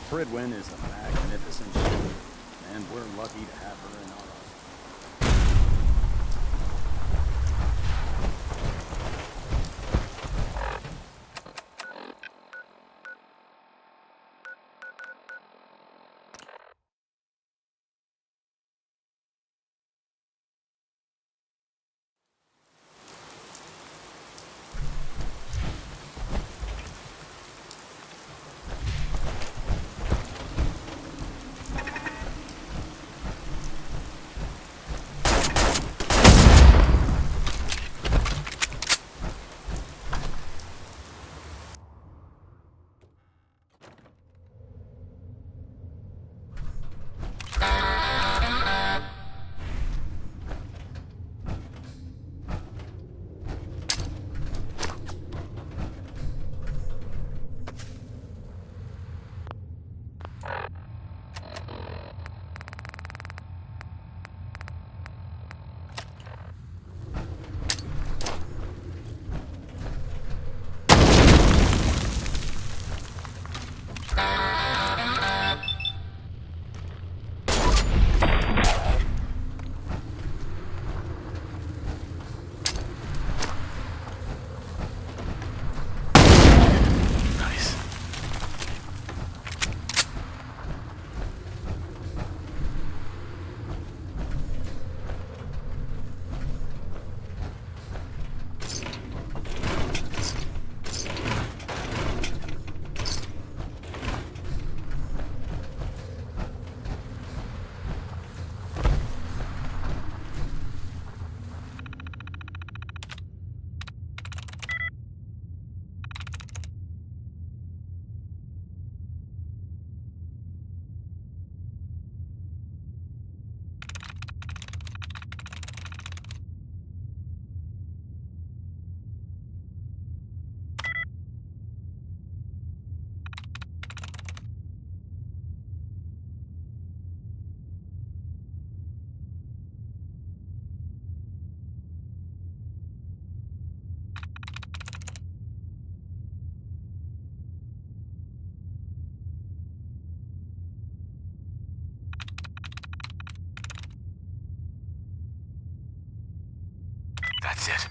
Pridwin is a magnificent ship, and we're lucky to have her in our That's it.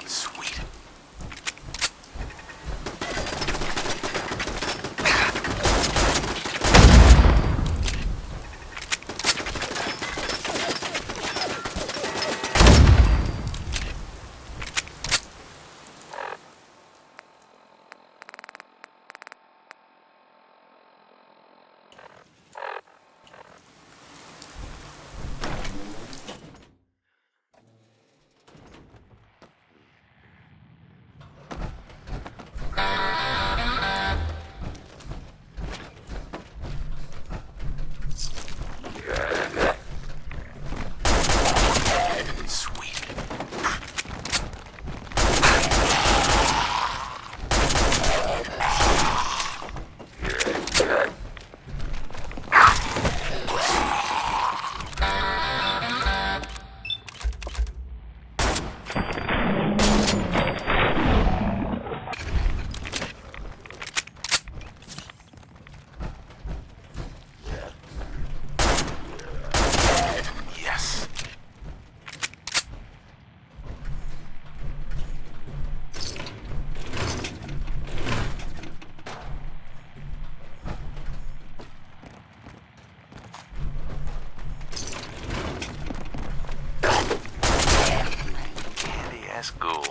Sweet. Yes. Candy-ass ghoul.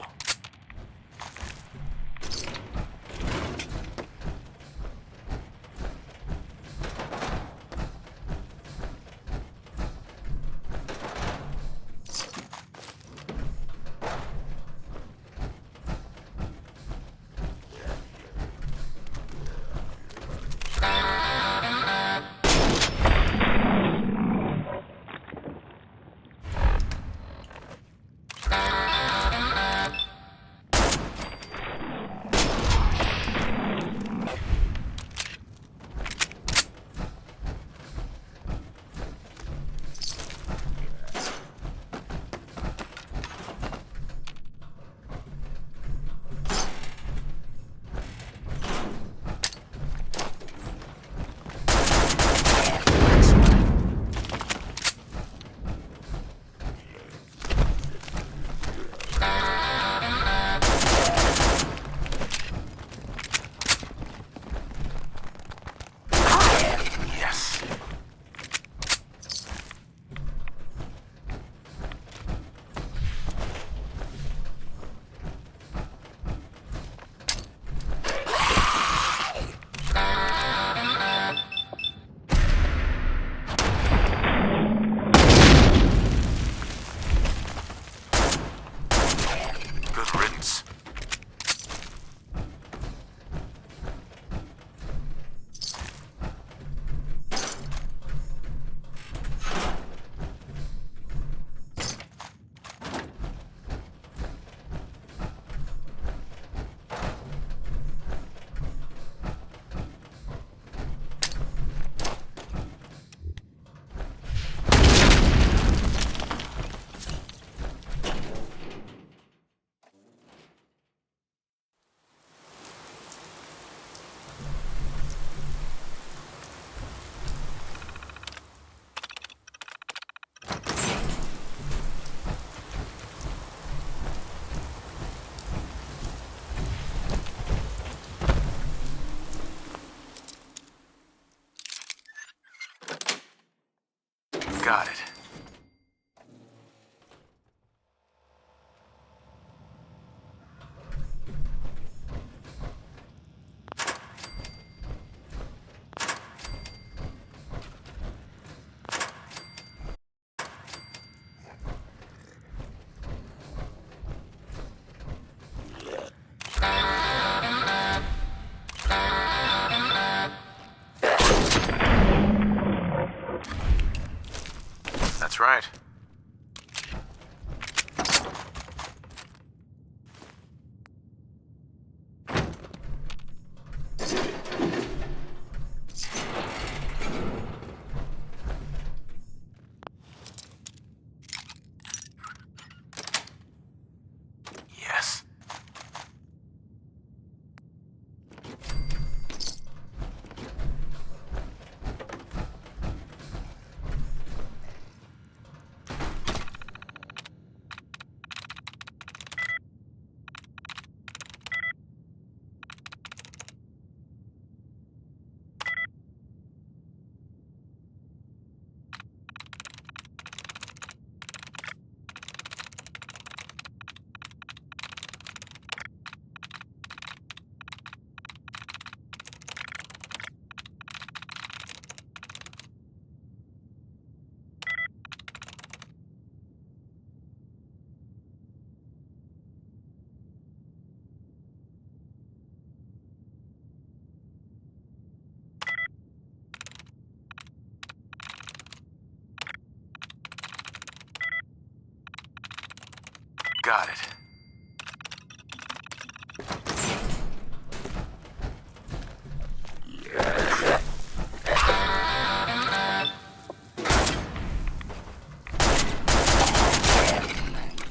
Got it. That's right. Yes. Got it.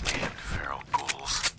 Damned feral ghouls.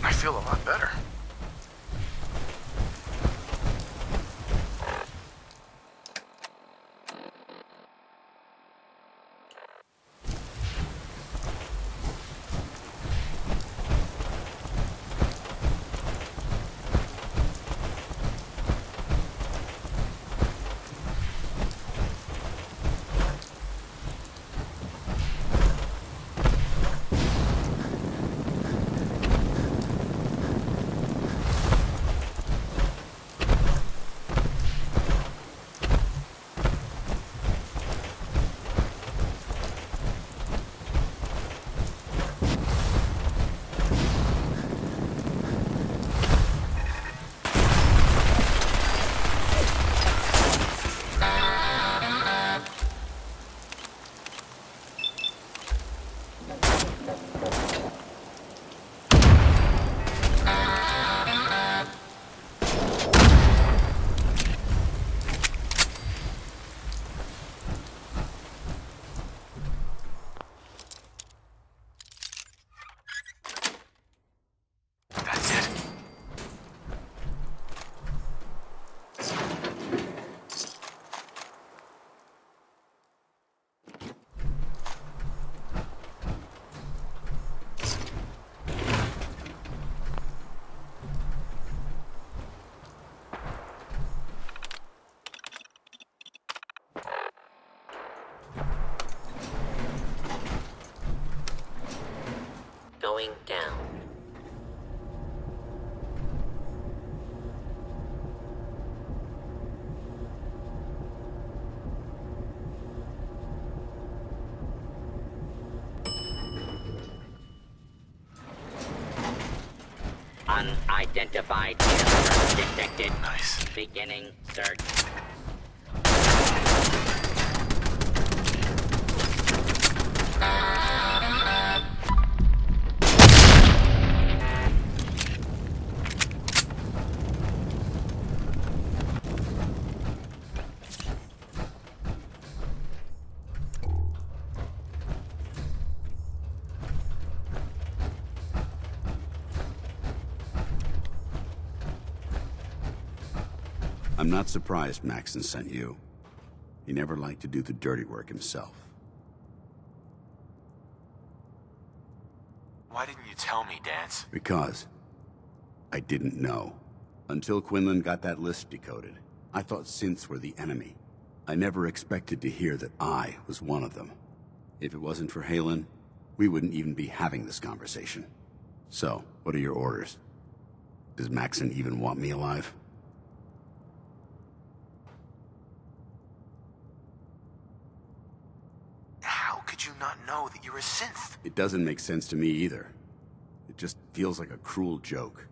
I feel a lot better. That's it. Going down. Unidentified killer detected. Nice. Beginning search. I'm not surprised Maxon sent you. He never liked to do the dirty work himself. Why didn't you tell me, Dance? Because I didn't know. Until Quinlan got that list decoded, I thought synths were the enemy. I never expected to hear that I was one of them. If it wasn't for Haylen, we wouldn't even be having this conversation. So, what are your orders? Does Maxon even want me alive? How could you not know that you're a synth? It doesn't make sense to me either. It just feels like a cruel joke.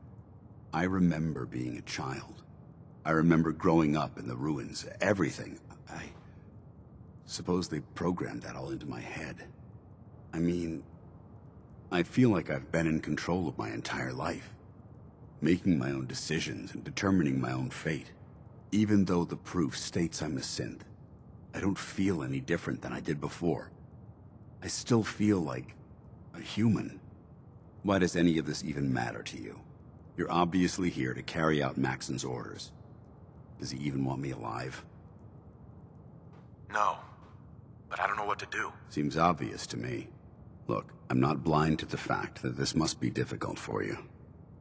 I remember being a child. I remember growing up in the ruins, everything. I suppose they programmed that all into my head. I mean, I feel like I've been in control of my entire life, making my own decisions and determining my own fate. Even though the proof states I'm a synth, I don't feel any different than I did before. I still feel like a human. Why does any of this even matter to you? You're obviously here to carry out Maxon's orders. Does he even want me alive? No, but I don't know what to do. Seems obvious to me. Look, I'm not blind to the fact that this must be difficult for you.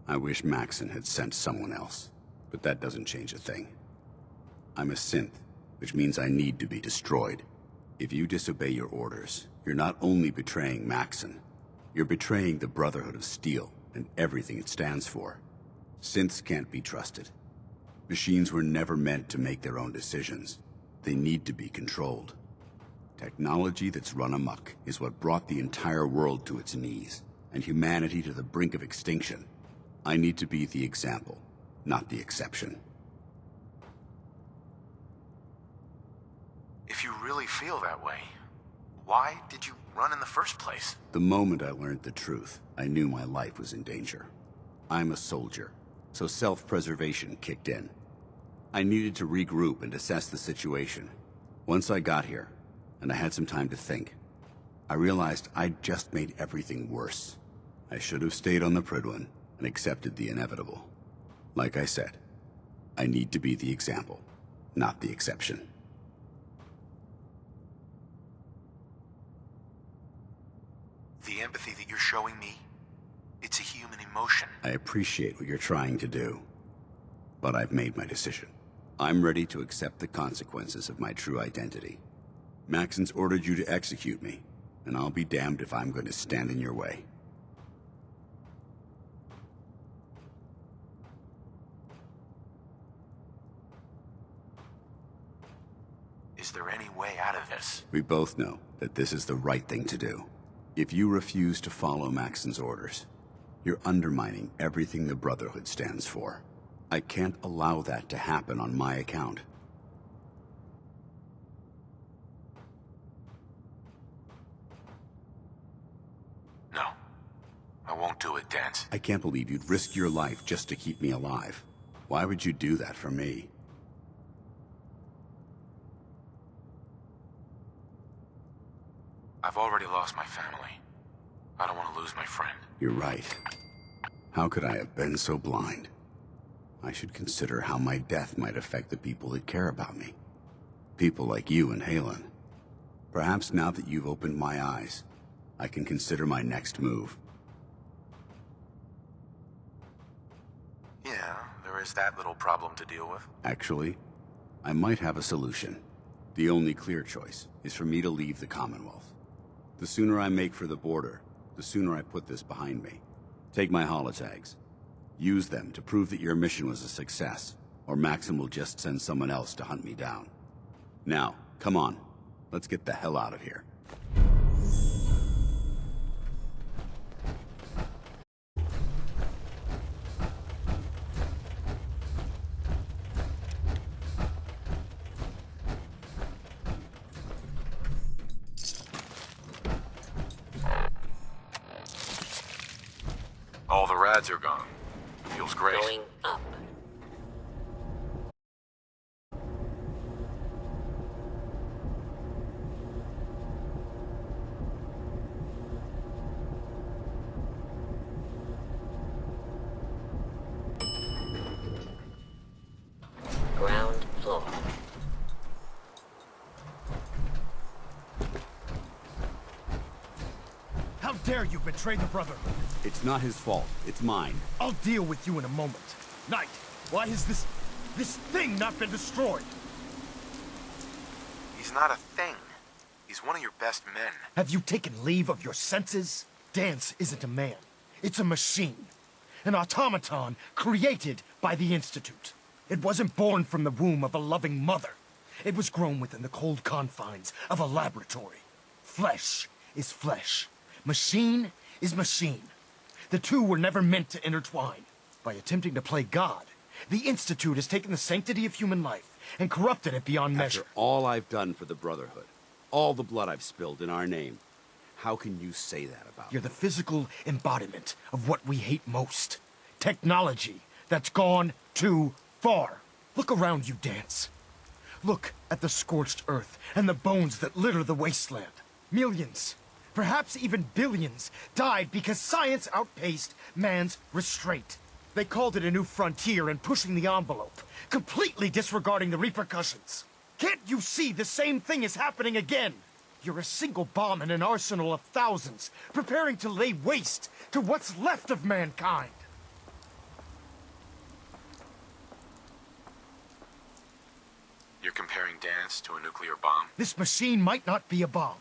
I wish Maxon had sent someone else, but that doesn't change a thing. I'm a synth, which means I need to be destroyed. If you disobey your orders, you're not only betraying Maxon, you're betraying the Brotherhood of Steel and everything it stands for. Synths can't be trusted. Machines were never meant to make their own decisions. They need to be controlled. Technology that's run amok is what brought the entire world to its knees, and humanity to the brink of extinction. I need to be the example, not the exception. If you really feel that way, why did you run in the first place? The moment I learned the truth, I knew my life was in danger. I'm a soldier, so self-preservation kicked in. I needed to regroup and assess the situation. Once I got here, and I had some time to think, I realized I'd just made everything worse. I should have stayed on the Prydwen and accepted the inevitable. Like I said, I need to be the example, not the exception. The empathy that you're showing me, it's a human emotion. I appreciate what you're trying to do, but I've made my decision. I'm ready to accept the consequences of my true identity. Maxon's ordered you to execute me, and I'll be damned if I'm going to stand in your way. Is there any way out of this? We both know that this is the right thing to do. If you refuse to follow Maxon's orders, you're undermining everything the Brotherhood stands for. I can't allow that to happen on my account. No, I won't do it, Dance. I can't believe you'd risk your life just to keep me alive. Why would you do that for me? I've already lost my family. I don't want to lose my friend. You're right. How could I have been so blind? I should consider how my death might affect the people that care about me. People like you and Haylen. Perhaps now that you've opened my eyes, I can consider my next move. Yeah, there is that little problem to deal with. Actually, I might have a solution. The only clear choice is for me to leave the Commonwealth. The sooner I make for the border, the sooner I put this behind me. Take my holotags. Use them to prove that your mission was a success, or Maxon will just send someone else to hunt me down. Now, come on. Let's get the hell out of here. All the rads are gone. Feels great. Going up. Ground How dare you betray the Brotherhood? It's not his fault. It's mine. I'll deal with you in a moment. Knight, why has this thing not been destroyed? He's not a thing. He's one of your best men. Have you taken leave of your senses? Dance isn't a man. It's a machine. An automaton created by the Institute. It wasn't born from the womb of a loving mother. It was grown within the cold confines of a laboratory. Flesh is flesh. Machine is machine. The two were never meant to intertwine. By attempting to play God, the Institute has taken the sanctity of human life and corrupted it beyond measure. After all I've done for the Brotherhood, all the blood I've spilled in our name, how can you say that about You're me? the physical embodiment of what we hate most. Technology that's gone too far. Look around you, Dance. Look at the scorched earth and the bones that litter the wasteland. Millions, perhaps even billions, died because science outpaced man's restraint. They called it a new frontier and pushing the envelope, completely disregarding the repercussions. Can't you see the same thing is happening again? You're a single bomb in an arsenal of thousands, preparing to lay waste to what's left of mankind. You're comparing Dance to a nuclear bomb? This machine might not be a bomb,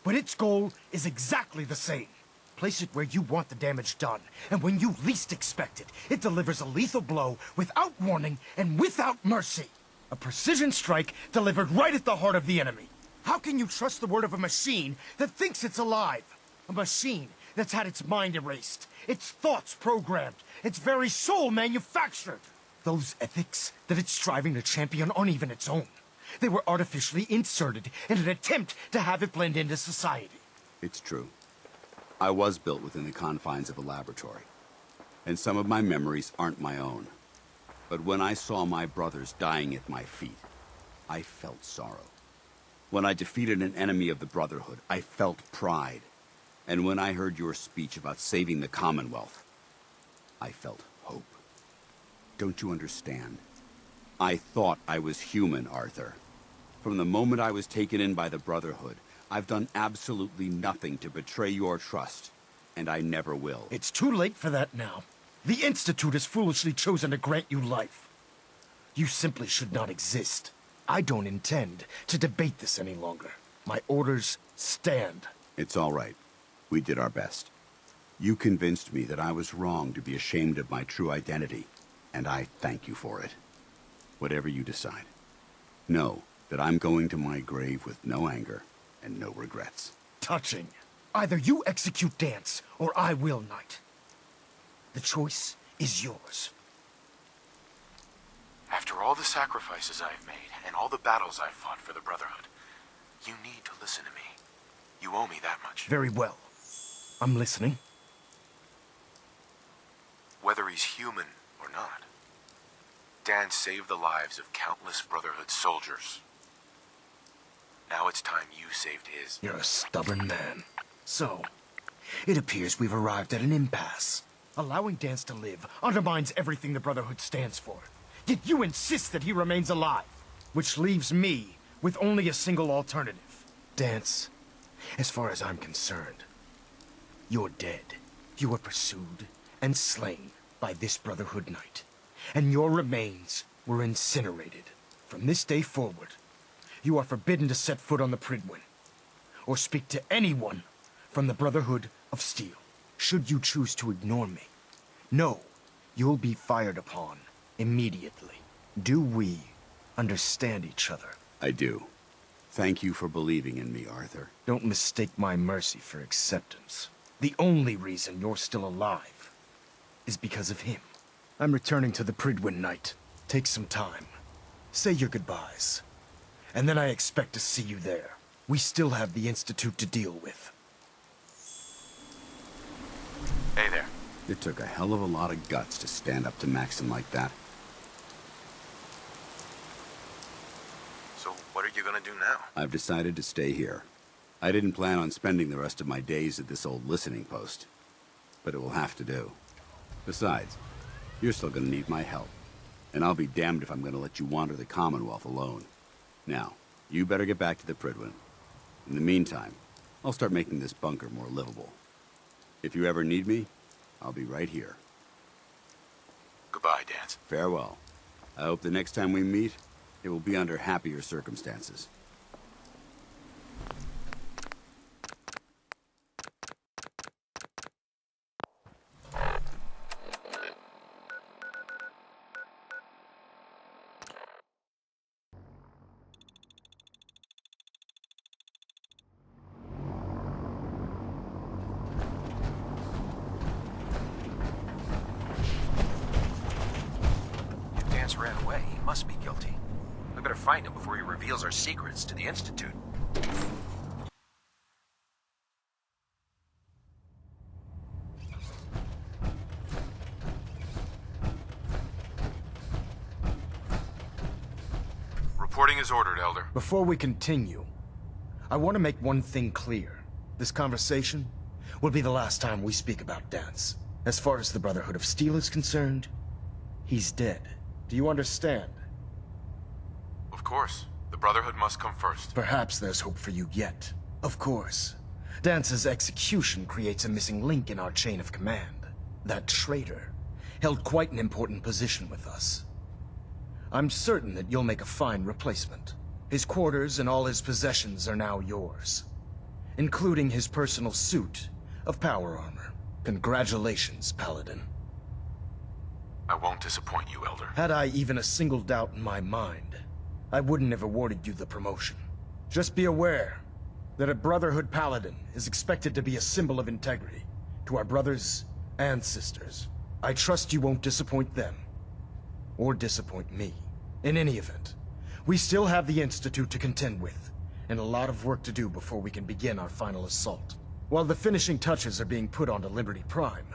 but its goal is exactly the same. Place it where you want the damage done, and when you least expect it, it delivers a lethal blow without warning and without mercy. A precision strike delivered right at the heart of the enemy. How can you trust the word of a machine that thinks it's alive? A machine that's had its mind erased, its thoughts programmed, its very soul manufactured. Those ethics that it's striving to champion aren't even its own. They were artificially inserted in an attempt to have it blend into society. It's true. I was built within the confines of a laboratory, and some of my memories aren't my own. But when I saw my brothers dying at my feet, I felt sorrow. When I defeated an enemy of the Brotherhood, I felt pride. And when I heard your speech about saving the Commonwealth, I felt hope. Don't you understand? I thought I was human, Arthur. From the moment I was taken in by the Brotherhood, I've done absolutely nothing to betray your trust, and I never will. It's too late for that now. The Institute has foolishly chosen to grant you life. You simply should not exist. I don't intend to debate this any longer. My orders stand. It's all right. We did our best. You convinced me that I was wrong to be ashamed of my true identity, and I thank you for it. Whatever you decide, know that I'm going to my grave with no anger and no regrets. Touching. Either you execute Dance, or I will, Knight. The choice is yours. After all the sacrifices I've made, and all the battles I've fought for the Brotherhood, you need to listen to me. You owe me that much. Very well. I'm listening. Whether he's human or not, Dan saved the lives of countless Brotherhood soldiers. Now it's time you saved his. You're a stubborn man. So, it appears we've arrived at an impasse. Allowing Dance to live undermines everything the Brotherhood stands for. Yet you insist that he remains alive, which leaves me with only a single alternative. Dance, as far as I'm concerned, you're dead. You were pursued and slain by this Brotherhood Knight, and your remains were incinerated. From this day forward, you are forbidden to set foot on the Prydwen, or speak to anyone from the Brotherhood of Steel. Should you choose to ignore me, know you'll be fired upon immediately. Do we understand each other? I do. Thank you for believing in me, Arthur. Don't mistake my mercy for acceptance. The only reason you're still alive is because of him. I'm returning to the Prydwen Knight. Take some time. Say your goodbyes. And then I expect to see you there. We still have the Institute to deal with. Hey there. It took a hell of a lot of guts to stand up to Maxim like that. So what are you gonna do now? I've decided to stay here. I didn't plan on spending the rest of my days at this old listening post, but it will have to do. Besides, you're still gonna need my help, and I'll be damned if I'm gonna let you wander the Commonwealth alone. Now, you better get back to the Prydwen. In the meantime, I'll start making this bunker more livable. If you ever need me, I'll be right here. Goodbye, Dance. Farewell. I hope the next time we meet, it will be under happier circumstances. If Dance ran away, he must be guilty. We better find him before he reveals our secrets to the Institute. Reporting is ordered, Elder. Before we continue, I want to make one thing clear. This conversation will be the last time we speak about Dance. As far as the Brotherhood of Steel is concerned, he's dead. Do you understand? Of course. The Brotherhood must come first. Perhaps there's hope for you yet. Of course. Dance's execution creates a missing link in our chain of command. That traitor held quite an important position with us. I'm certain that you'll make a fine replacement. His quarters and all his possessions are now yours, including his personal suit of power armor. Congratulations, Paladin. I won't disappoint you, Elder. Had I even a single doubt in my mind, I wouldn't have awarded you the promotion. Just be aware that a Brotherhood Paladin is expected to be a symbol of integrity to our brothers and sisters. I trust you won't disappoint them, or disappoint me. In any event, we still have the Institute to contend with, and a lot of work to do before we can begin our final assault. While the finishing touches are being put onto Liberty Prime,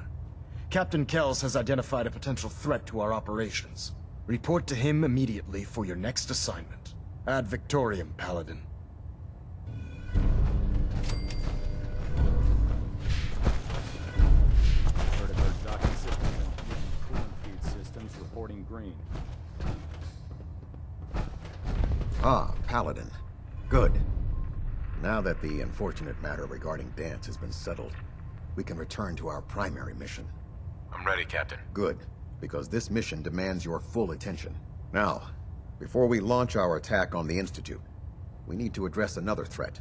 Captain Kells has identified a potential threat to our operations. Report to him immediately for your next assignment. Ad Victoriam, Paladin. Vertibird docking systems and fusion coolant feed systems reporting green. Ah, Paladin. Good. Now that the unfortunate matter regarding Dance has been settled, we can return to our primary mission. I'm ready, Captain. Good, because this mission demands your full attention. Now, before we launch our attack on the Institute, we need to address another threat.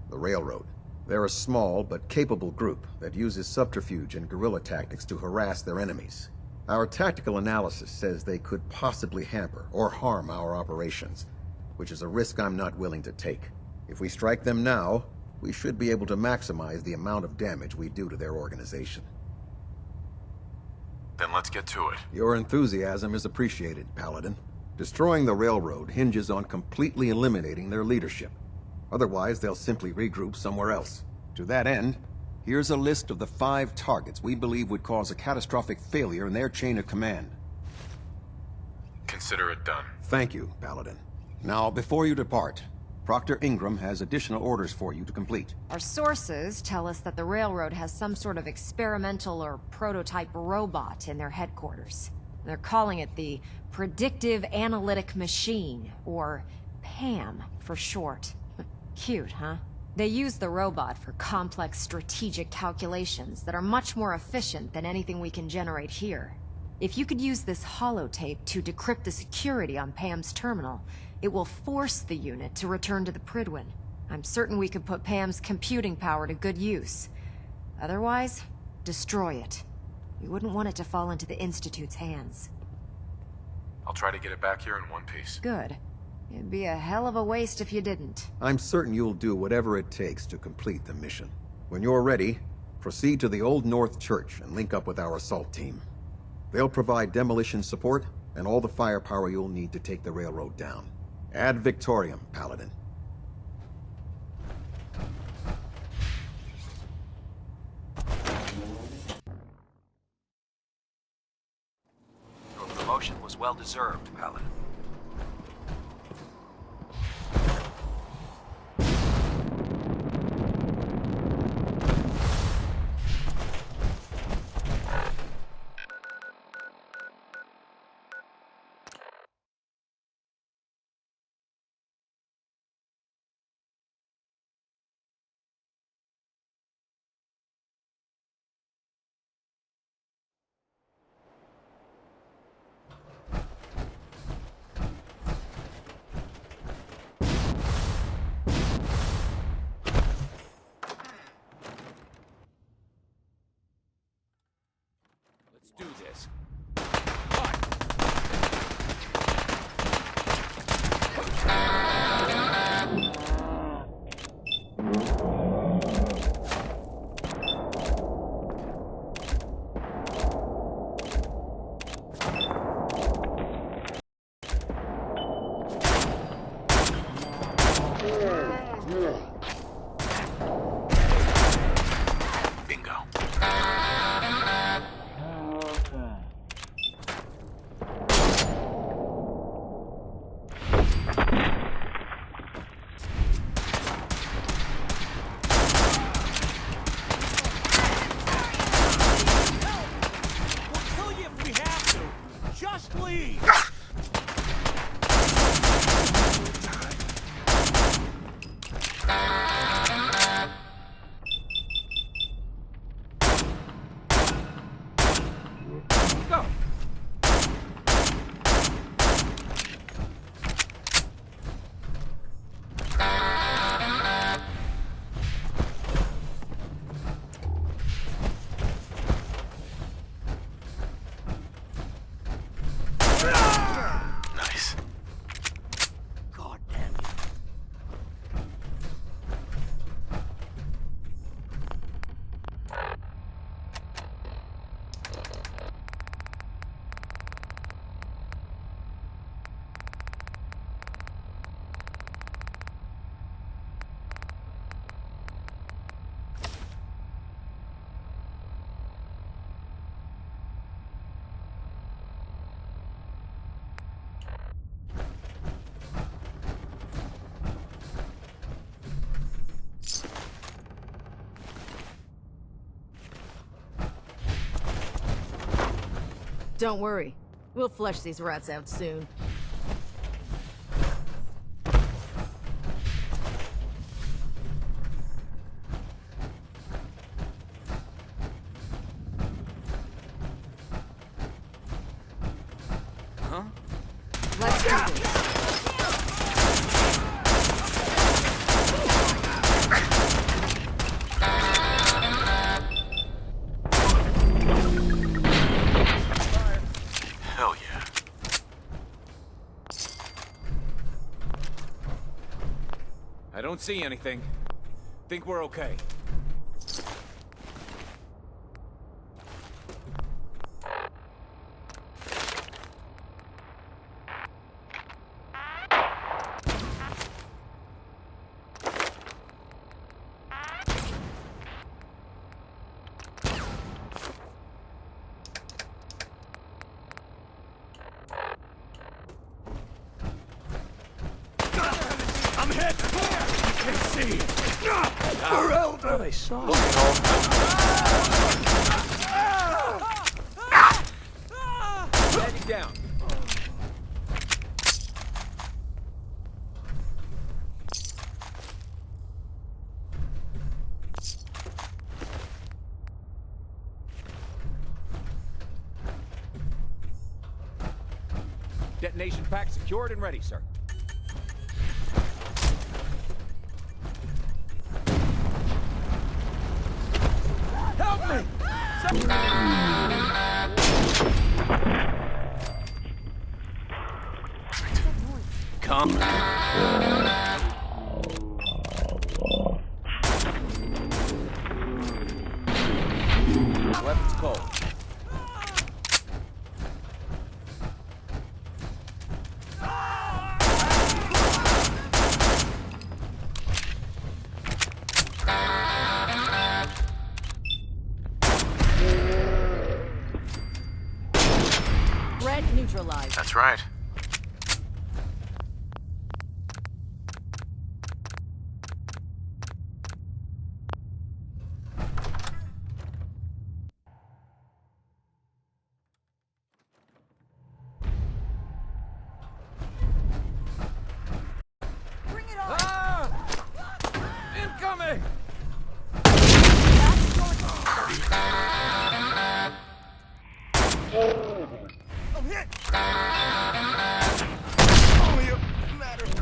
The Railroad. They're a small but capable group that uses subterfuge and guerrilla tactics to harass their enemies. Our tactical analysis says they could possibly hamper or harm our operations, which is a risk I'm not willing to take. If we strike them now, we should be able to maximize the amount of damage we do to their organization. Then let's get to it. Your enthusiasm is appreciated, Paladin. Destroying the Railroad hinges on completely eliminating their leadership. Otherwise, they'll simply regroup somewhere else. To that end, here's a list of the 5 targets we believe would cause a catastrophic failure in their chain of command. Consider it done. Thank you, Paladin. Now, before you depart, Proctor Ingram has additional orders for you to complete. Our sources tell us that the Railroad has some sort of experimental or prototype robot in their headquarters. They're calling it the Predictive Analytic Machine, or PAM for short. Cute, huh? They use the robot for complex strategic calculations that are much more efficient than anything we can generate here. If you could use this holotape to decrypt the security on PAM's terminal, it will force the unit to return to the Prydwen. I'm certain we could put PAM's computing power to good use. Otherwise, destroy it. We wouldn't want it to fall into the Institute's hands. I'll try to get it back here in one piece. Good. It'd be a hell of a waste if you didn't. I'm certain you'll do whatever it takes to complete the mission. When you're ready, proceed to the Old North Church and link up with our assault team. They'll provide demolition support and all the firepower you'll need to take the Railroad down. Ad Victoriam, Paladin. Your promotion was well deserved, Paladin. this. Bingo. We'll kill you if we have to. Just leave. Go! Nice. God damn you. Don't worry. We'll flush these rats out soon. Huh? Let's do this. Hell yeah. I don't see anything. Think we're okay. I'm hit. You can't see. Ferelda. They saw. Heading down. Detonation pack secured and ready, sir. Help me. Come. Weapons cold. Red neutralized. That's right. Incoming! I'm hit. Only a matter of...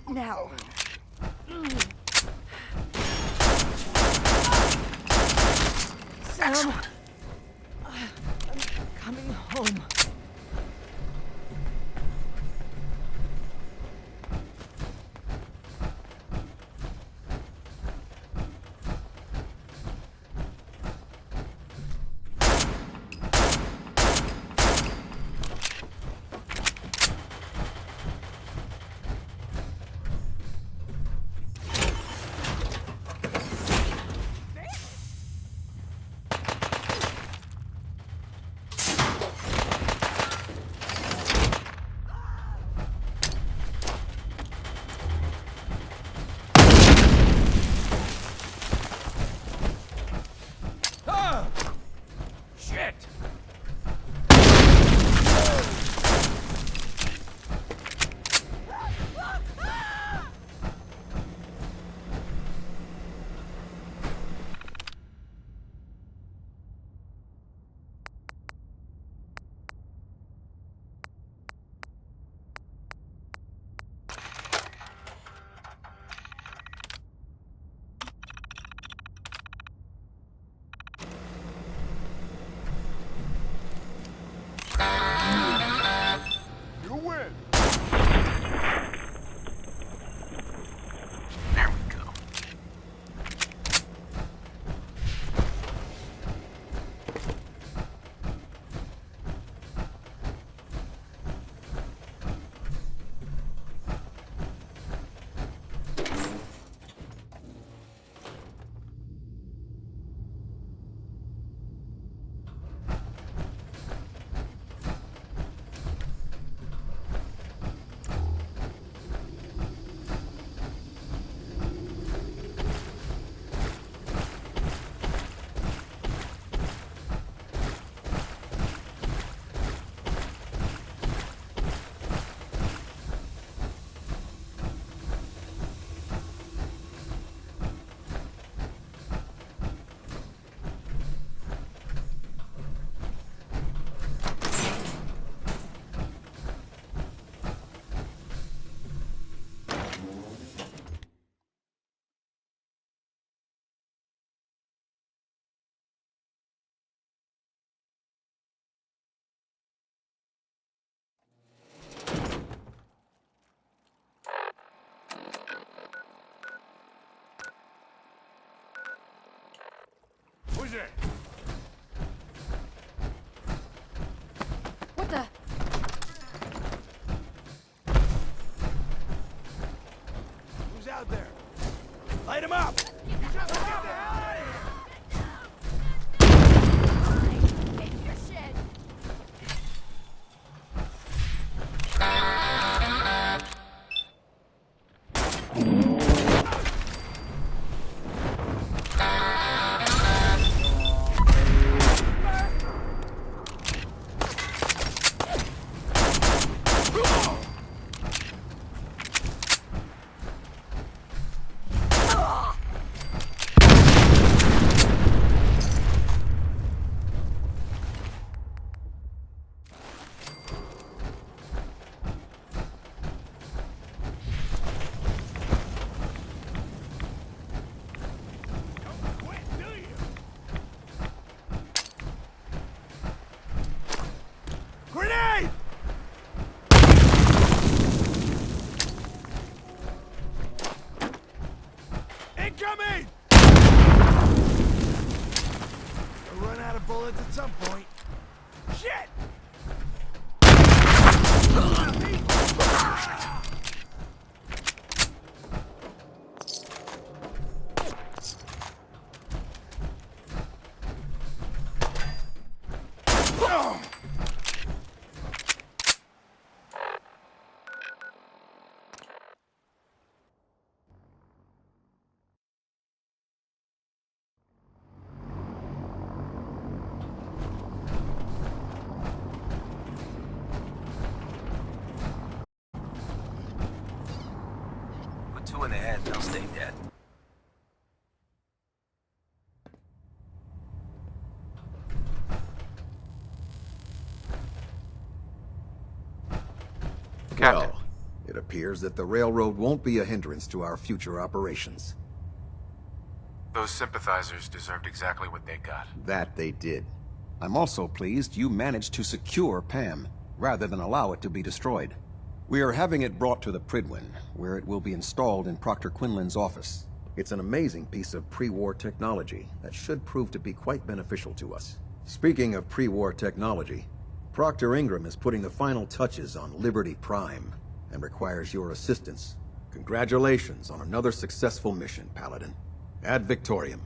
Now. Excellent. I'm coming home. Shit! You win! There we go. Who's it? What the? Who's out there? Light him up! Grenade! Incoming! We'll run out of bullets at some point. Shit! Put two in the head, they'll stay dead. Captain. Well, it appears that the railroad won't be a hindrance to our future operations. Those sympathizers deserved exactly what they got. That they did. I'm also pleased you managed to secure Pam, rather than allow it to be destroyed. We are having it brought to the Prydwen, where it will be installed in Proctor Quinlan's office. It's an amazing piece of pre-war technology that should prove to be quite beneficial to us. Speaking of pre-war technology, Proctor Ingram is putting the final touches on Liberty Prime, and requires your assistance. Congratulations on another successful mission, Paladin. Ad Victoriam.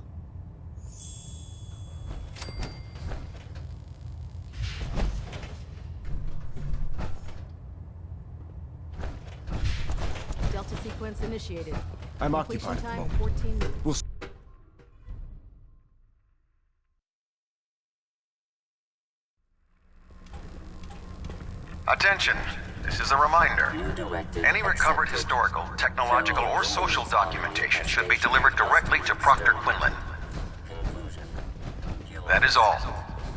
Delta sequence initiated. I'm Completion occupied at the time, moment. 14 minutes. We'll Attention! This is a reminder. New directive Any recovered accepted. historical, technological, or social documentation should be delivered directly to Proctor Quinlan. Conclusion. That is all.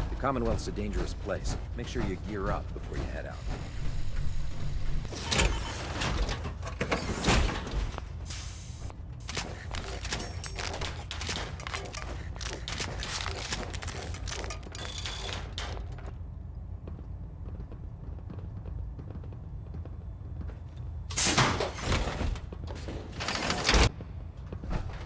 The Commonwealth's a dangerous place. Make sure you gear up before you head out.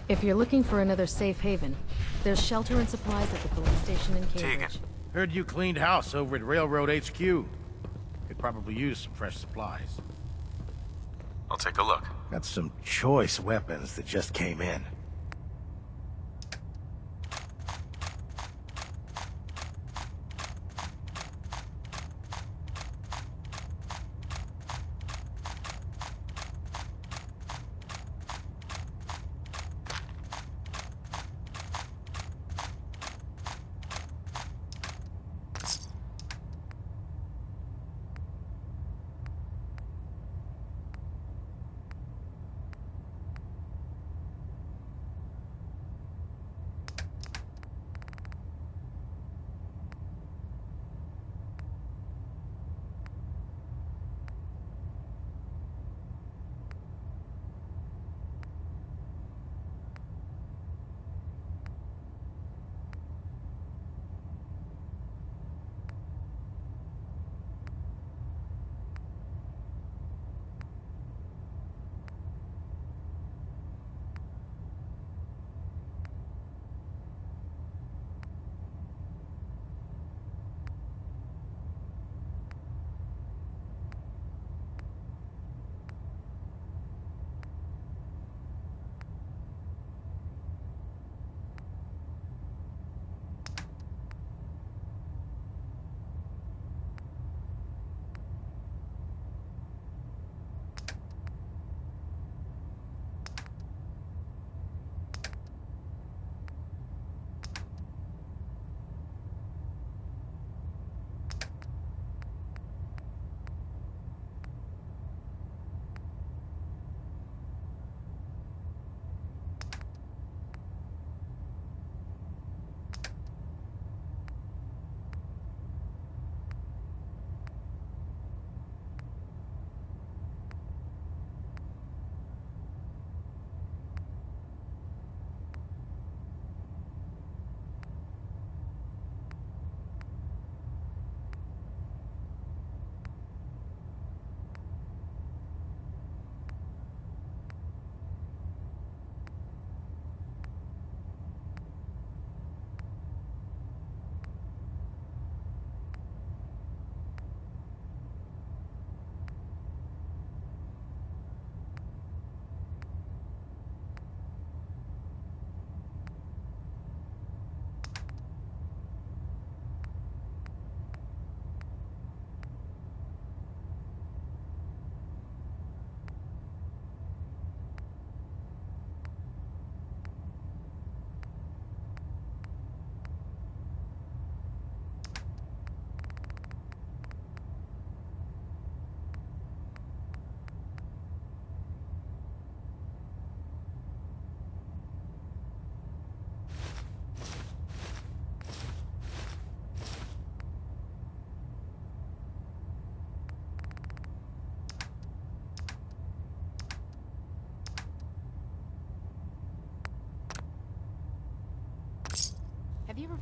If you're looking for another safe haven, there's shelter and supplies at the police station in Cambridge. Tegan. Heard you cleaned house over at Railroad HQ. Could probably use some fresh supplies. I'll take a look. Got some choice weapons that just came in.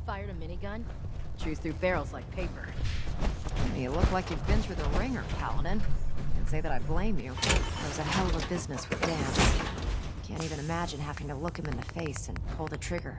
fired a minigun? Chews through barrels like paper. You look like you've been through the ringer, Paladin. Can't say that I blame you. It was a hell of a business with Dan. Can't even imagine having to look him in the face and pull the trigger.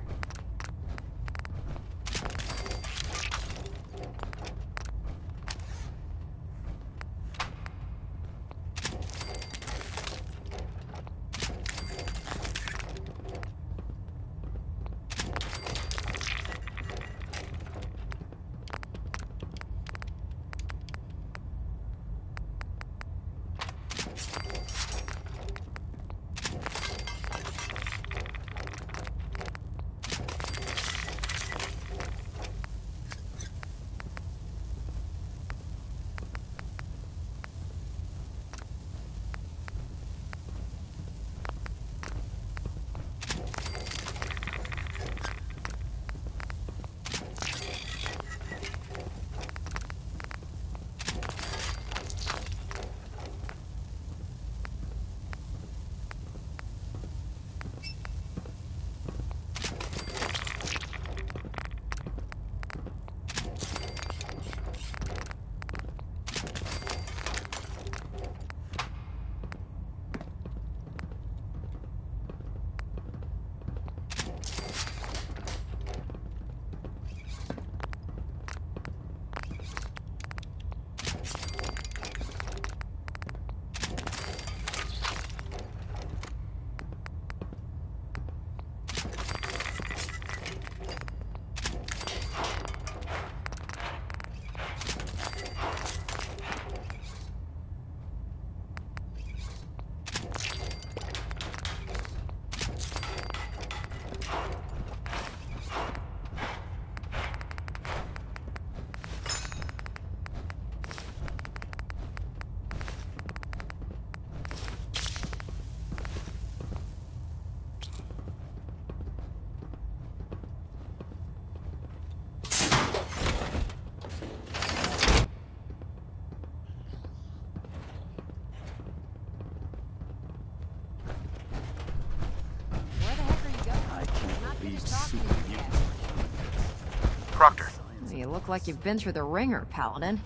Proctor. You look like you've been through the ringer, Paladin.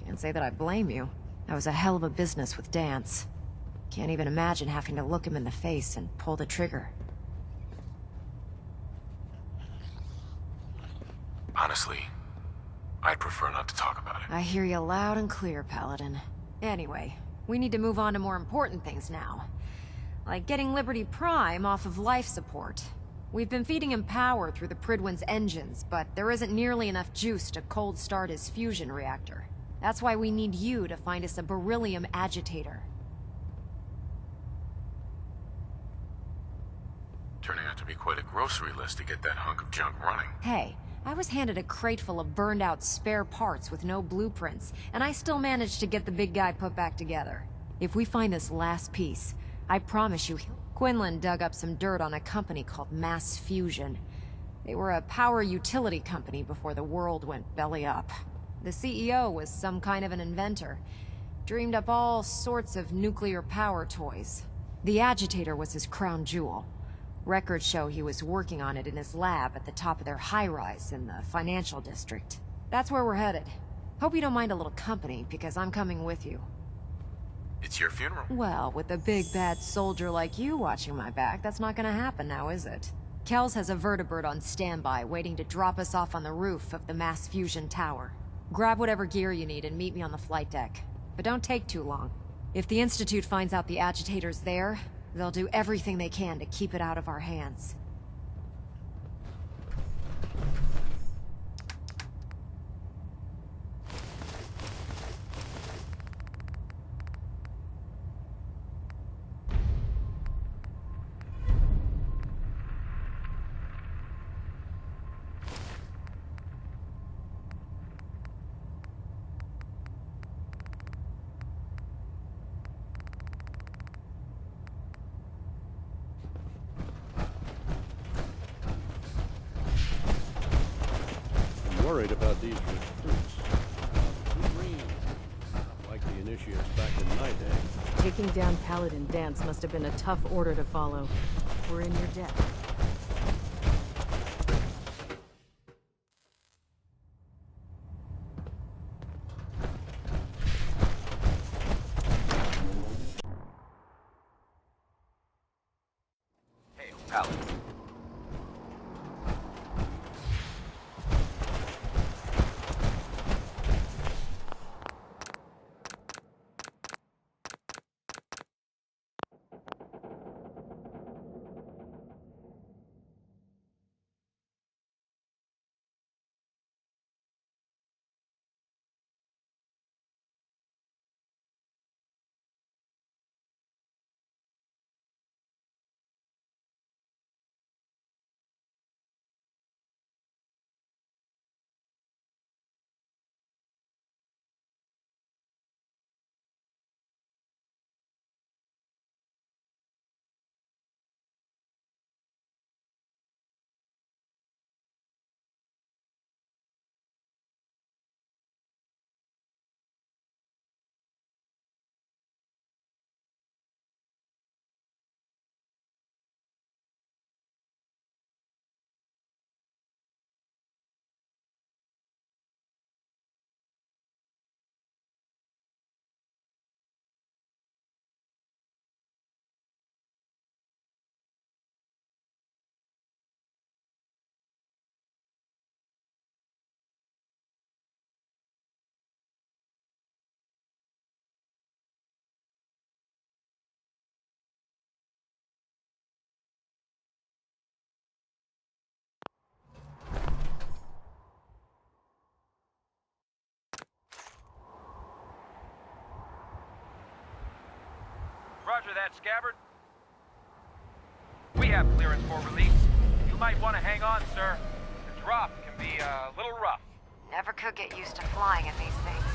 Can't say that I blame you. That was a hell of a business with Dance. Can't even imagine having to look him in the face and pull the trigger. Honestly, I'd prefer not to talk about it. I hear you loud and clear, Paladin. Anyway, we need to move on to more important things now. Like getting Liberty Prime off of life support. We've been feeding him power through the Prydwen's engines, but there isn't nearly enough juice to cold start his fusion reactor. That's why we need you to find us a beryllium agitator. Turning out to be quite a grocery list to get that hunk of junk running. Hey, I was handed a crate full of burned out spare parts with no blueprints, and I still managed to get the big guy put back together. If we find this last piece, I promise you, Quinlan dug up some dirt on a company called Mass Fusion. They were a power utility company before the world went belly up. The CEO was some kind of an inventor. Dreamed up all sorts of nuclear power toys. The agitator was his crown jewel. Records show he was working on it in his lab at the top of their high-rise in the financial district. That's where we're headed. Hope you don't mind a little company, because I'm coming with you. It's your funeral. Well, with a big bad soldier like you watching my back, that's not gonna happen now, is it? Kells has a vertibird on standby, waiting to drop us off on the roof of the Mass Fusion Tower. Grab whatever gear you need and meet me on the flight deck. But don't take too long. If the Institute finds out the agitator's there, they'll do everything they can to keep it out of our hands. Worried about these recruits. Too green. Like the initiates back in my day. Taking down Paladin Dance must have been a tough order to follow. We're in your debt. pallet. Roger that, Scabbard. We have clearance for release. You might want to hang on, sir. The drop can be a little rough. Never could get used to flying in these things.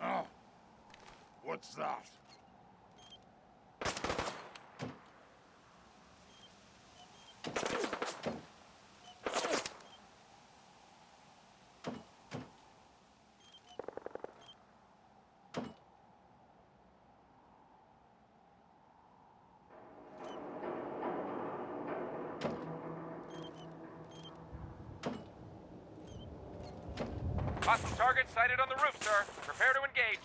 Oh. What's that? Hostile target sighted on the roof, sir. Prepare to engage.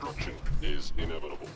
Destruction is inevitable.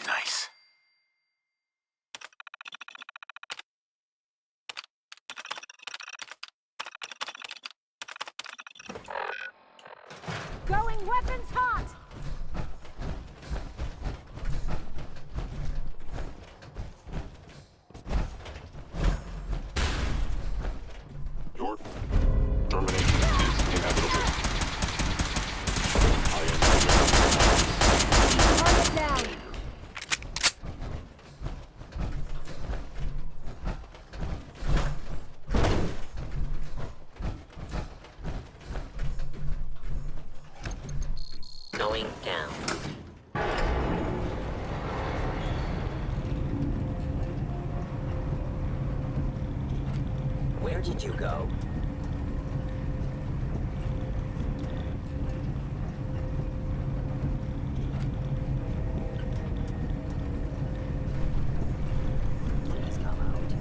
Nice. Going weapons hot! Your termination is inevitable. I am Target down! Going down. Where did you go? Please come out.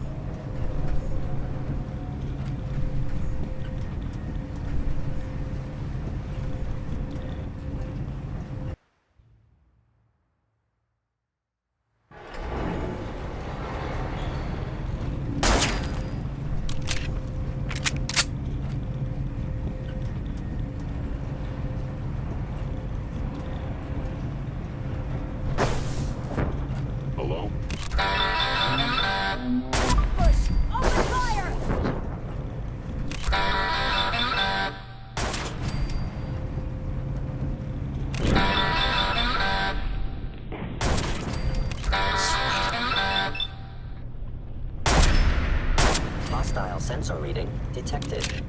Hello? Push! Open fire! Hostile sensor reading detected.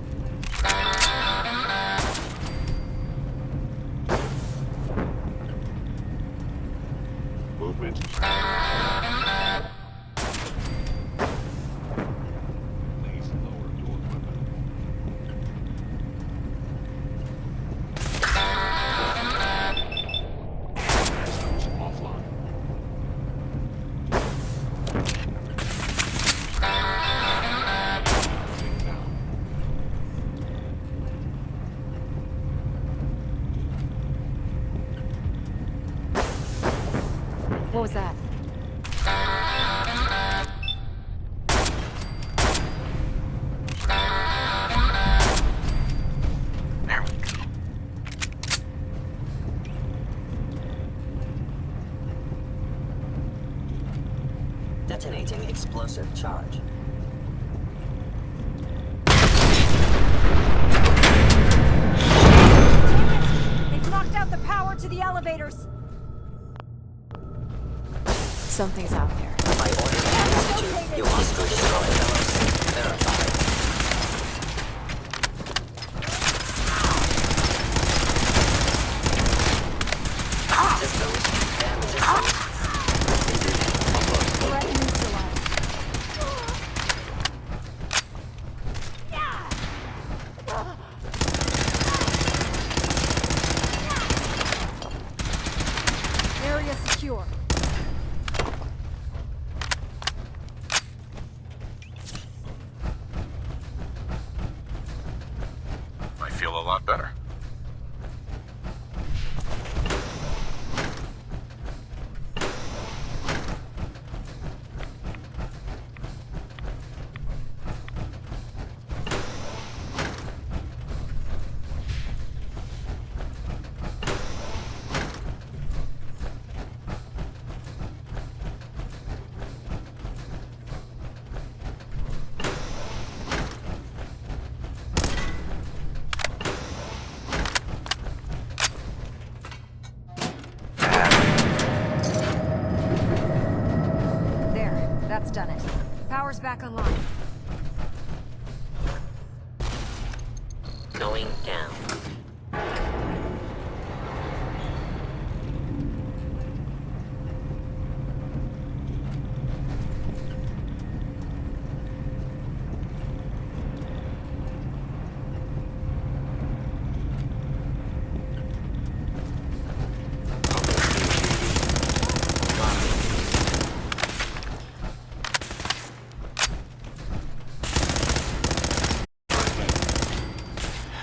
Movement. Please lower your weapon. Systems offline. Now. What was that? There we go. Detonating explosive charge. They've knocked out the power to the elevators! Something's out there. I ordered the Institute. You must destroy those. Verify. Systems damaged. Threat neutralized. Area secure. I feel a lot better. reactor's back online. Going down.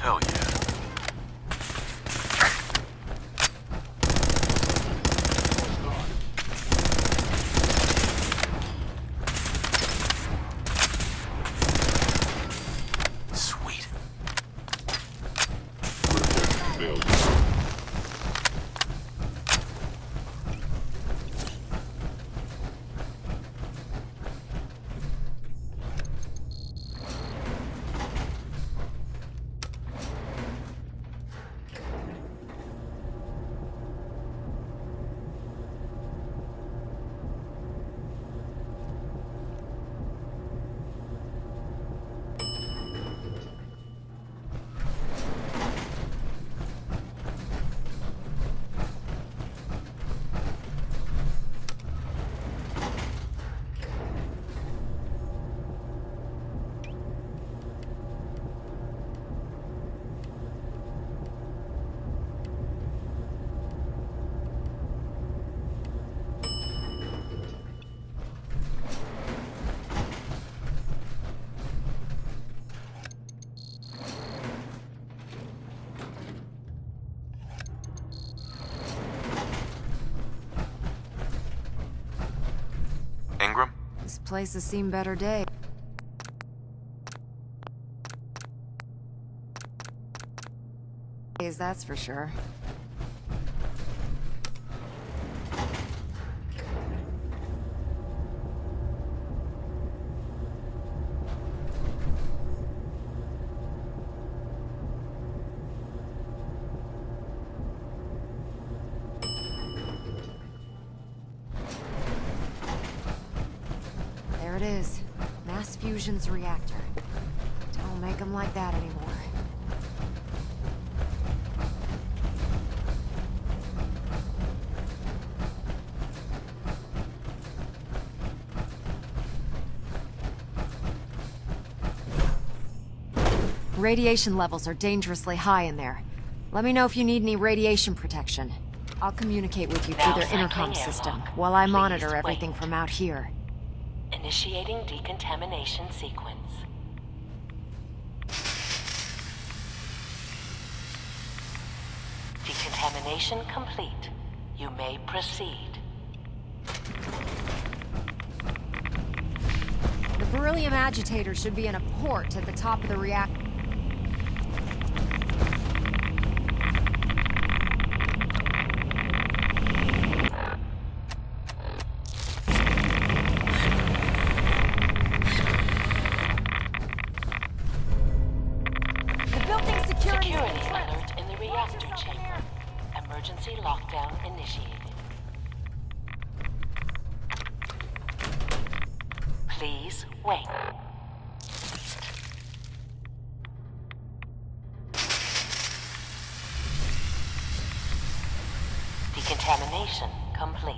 Hell yeah. Sweet. Failure. Ingram? This place has seen better days. That's for sure. There it is. Mass Fusion's reactor. Don't make them like that anymore. Radiation levels are dangerously high in there. Let me know if you need any radiation protection. I'll communicate with you through their intercom system while I monitor everything from out here. Initiating decontamination sequence. Decontamination complete. You may proceed. The beryllium agitator should be in a port at the top of the reactor. Security alert in the reactor chamber. Emergency lockdown initiated. Please wait. Decontamination complete.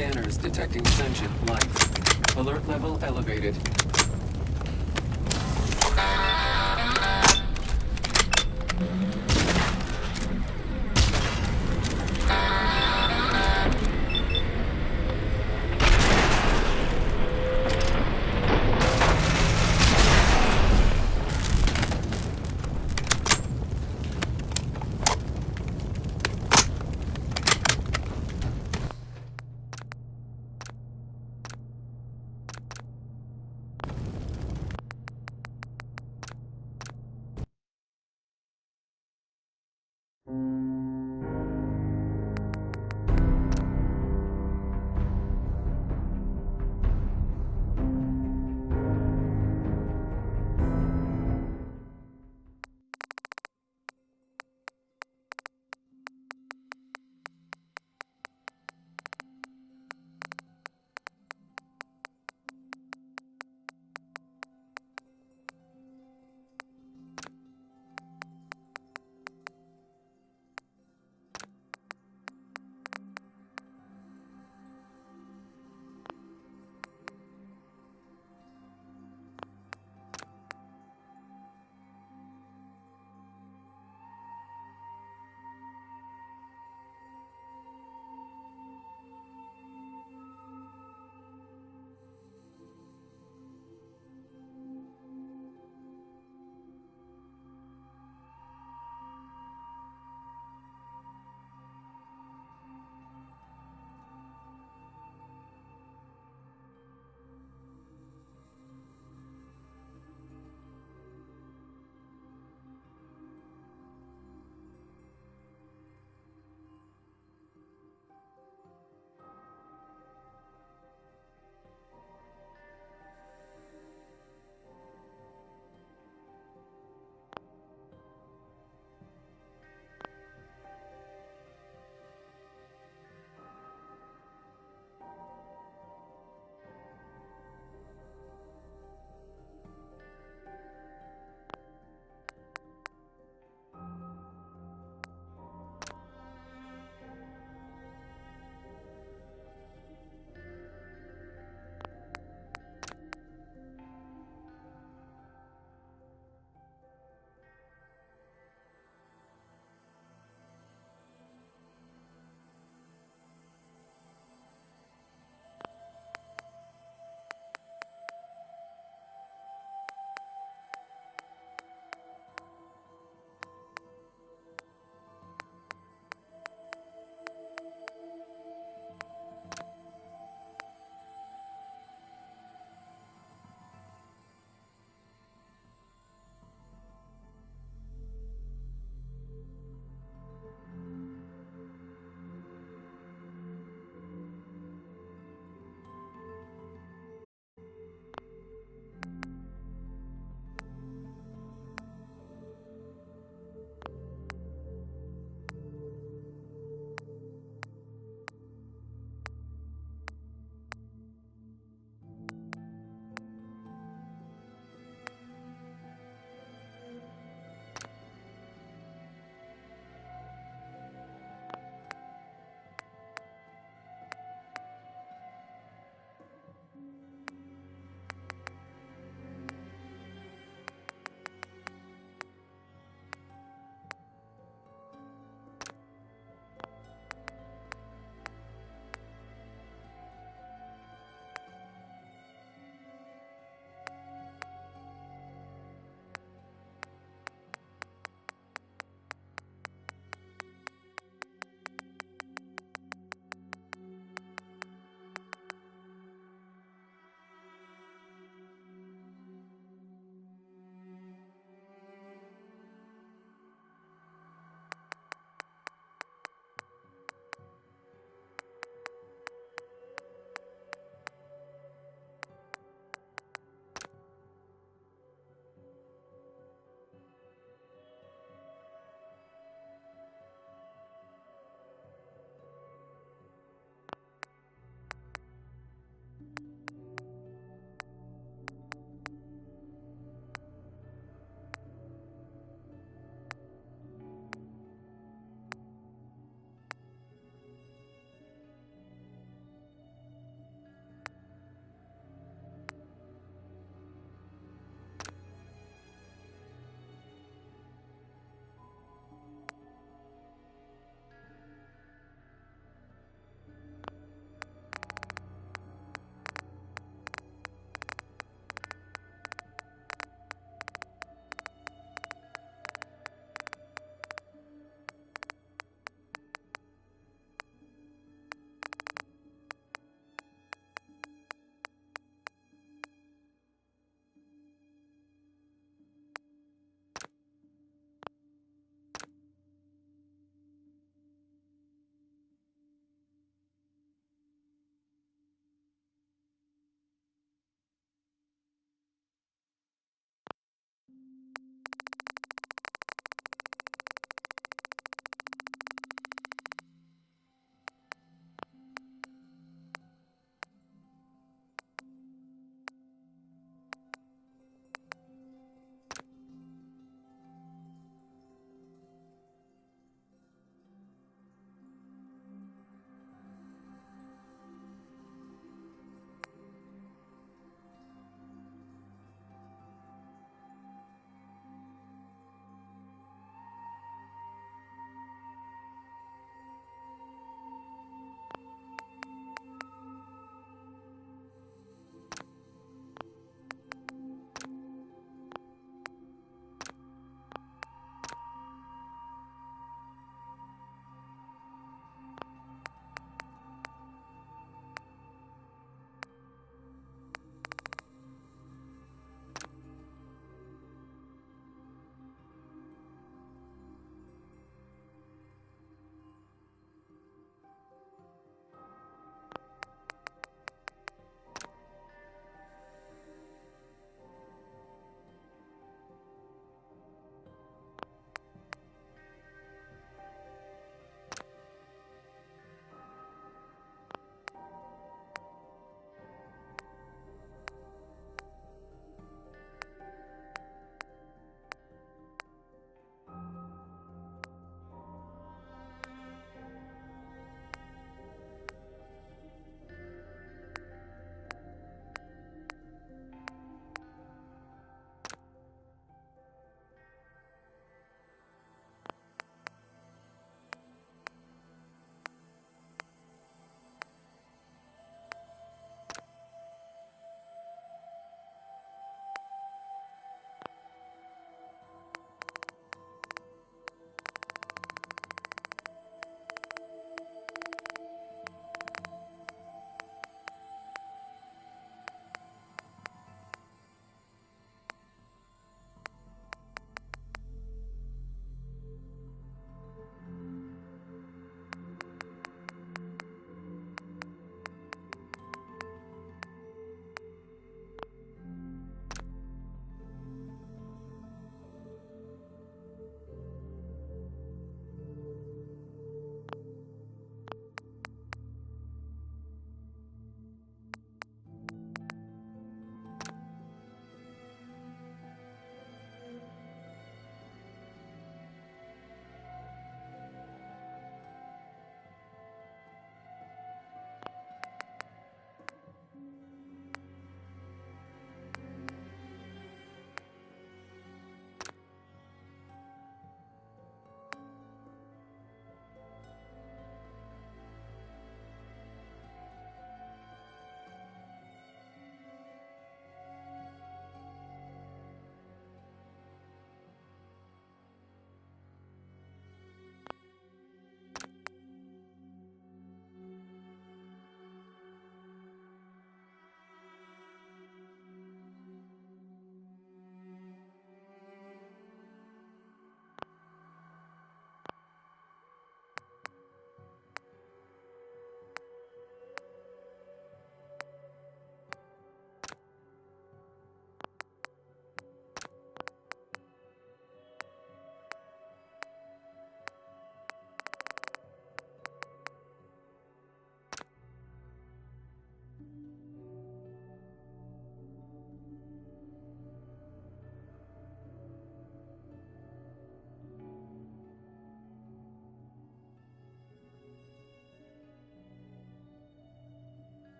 Scanners detecting sentient life. Alert level elevated.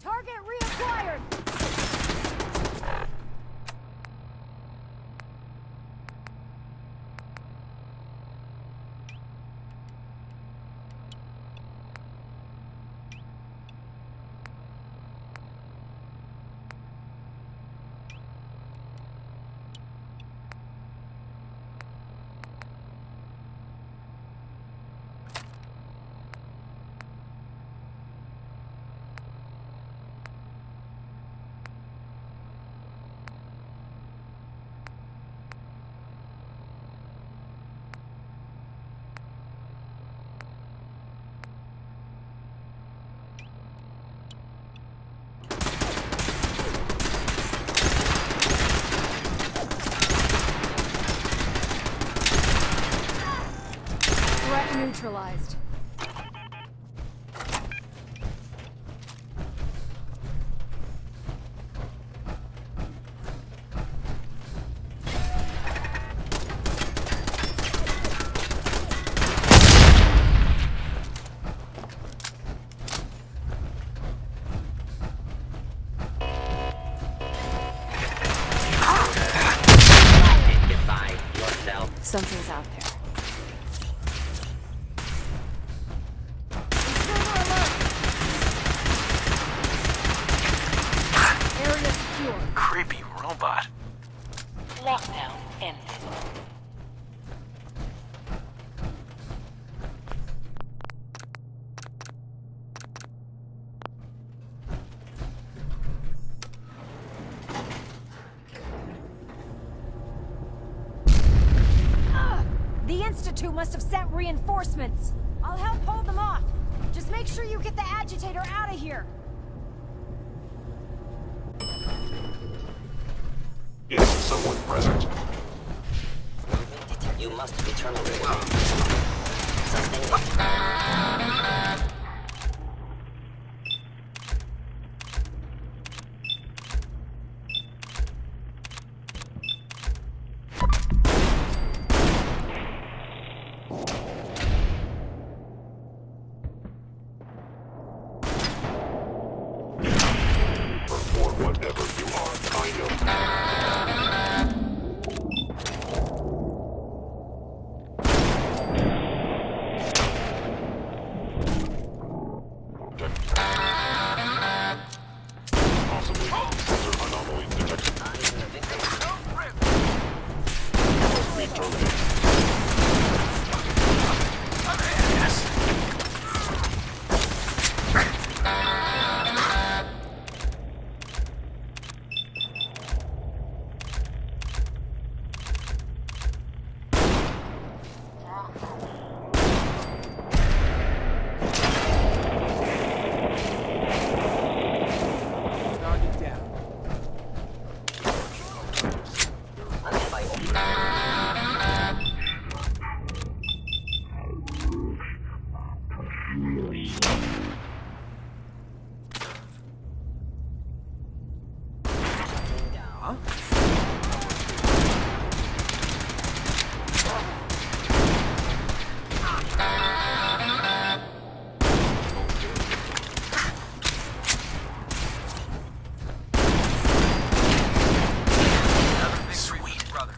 Target reacquired! Threat neutralized. Something's out there. Area secure. Creepy robot. Lockdown ended. The Institute must have sent reinforcements. I'll help hold them off. Just make sure you get the agitator out of here. Is someone present? You must be terminated. Sustained. Perform whatever you are kind of. Possibly. Sensor anomaly detected. Must be terminated. Target down. Huh? Sweet brother.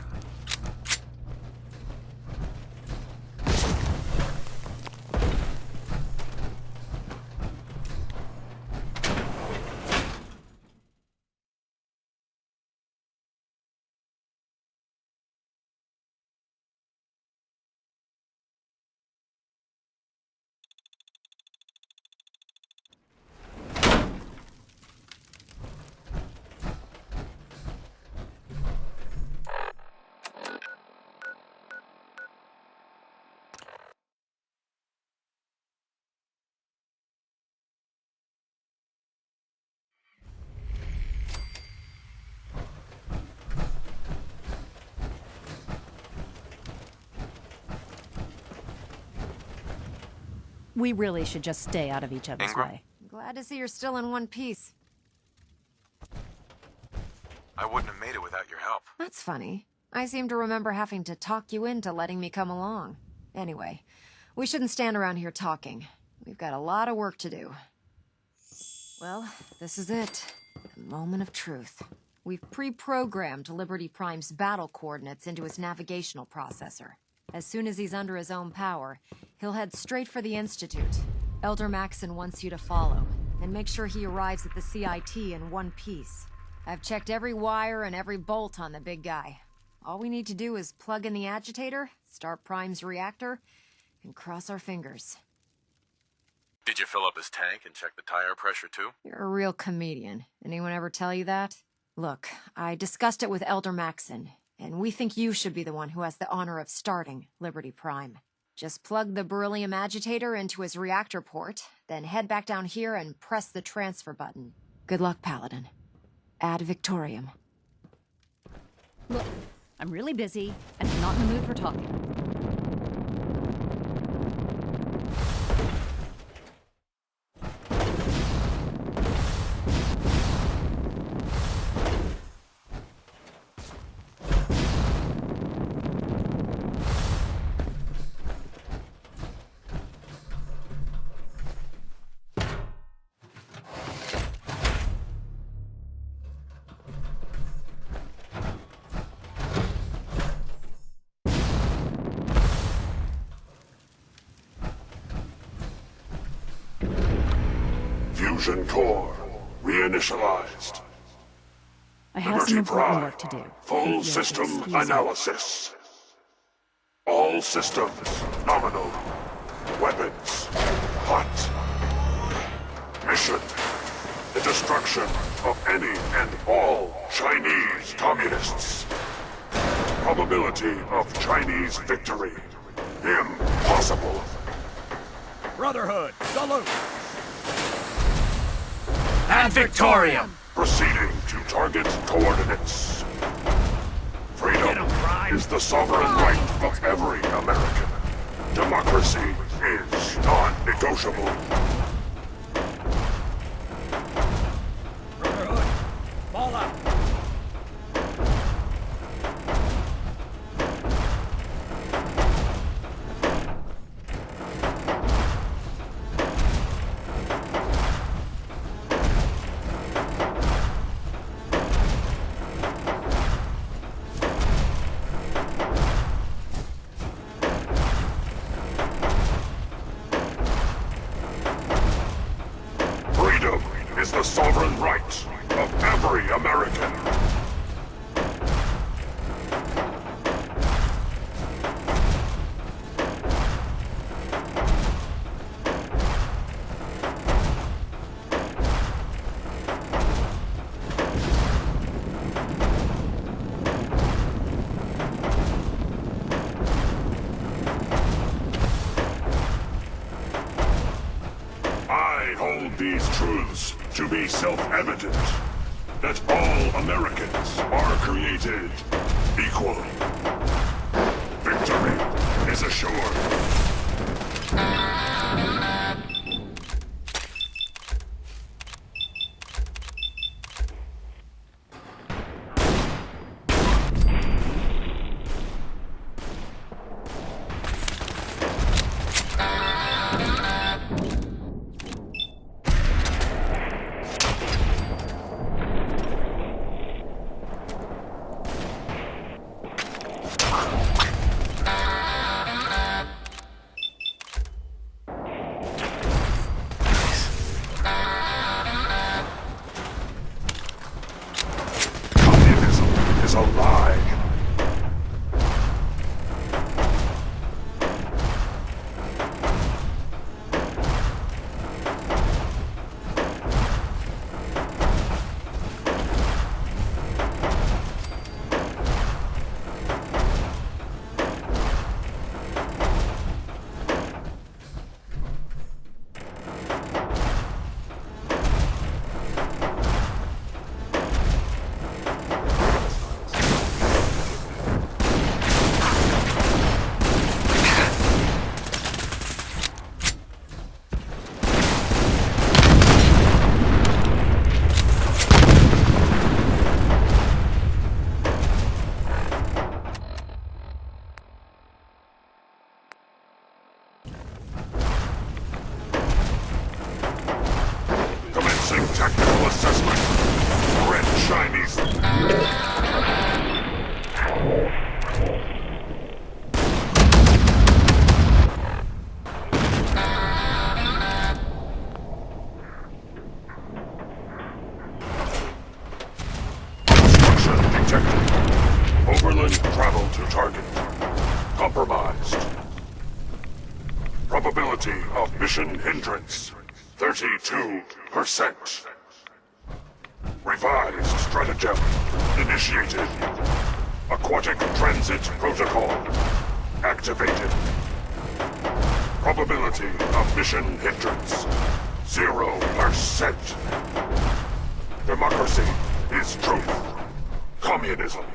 We really should just stay out of each other's Ingram? way. Glad to see you're still in one piece. I wouldn't have made it without your help. That's funny. I seem to remember having to talk you into letting me come along. Anyway, we shouldn't stand around here talking. We've got a lot of work to do. Well, this is it. The moment of truth. We've pre-programmed Liberty Prime's battle coordinates into his navigational processor. As soon as he's under his own power, he'll head straight for the Institute. Elder Maxon wants you to follow, and make sure he arrives at the CIT in one piece. I've checked every wire and every bolt on the big guy. All we need to do is plug in the agitator, start Prime's reactor, and cross our fingers. Did you fill up his tank and check the tire pressure too? You're a real comedian. Anyone ever tell you that? Look, I discussed it with Elder Maxon, and we think you should be the one who has the honor of starting Liberty Prime. Just plug the beryllium agitator into his reactor port, then head back down here and press the transfer button. Good luck, Paladin. Ad Victoriam. Look, I'm really busy, and I'm not in the mood for talking. Fusion core reinitialized. I have some important work to do. Full system analysis. All systems nominal. Weapons hot. Mission: the destruction of any and all Chinese communists. Probability of Chinese victory: impossible. Brotherhood, salute! Ad Victoriam! Proceeding to target coordinates. Freedom is the sovereign right of every American. Democracy is non-negotiable. Brotherhood, fall out! Freedom is the sovereign right of every American. I hold these truths to be self-evident, that all Americans are created equal. Victory is assured. Communism is a lie. target. Compromised. Probability of mission hindrance, 32%. Revised stratagem initiated. Aquatic transit protocol activated. Probability of mission hindrance, 0%. Democracy is truth. Communism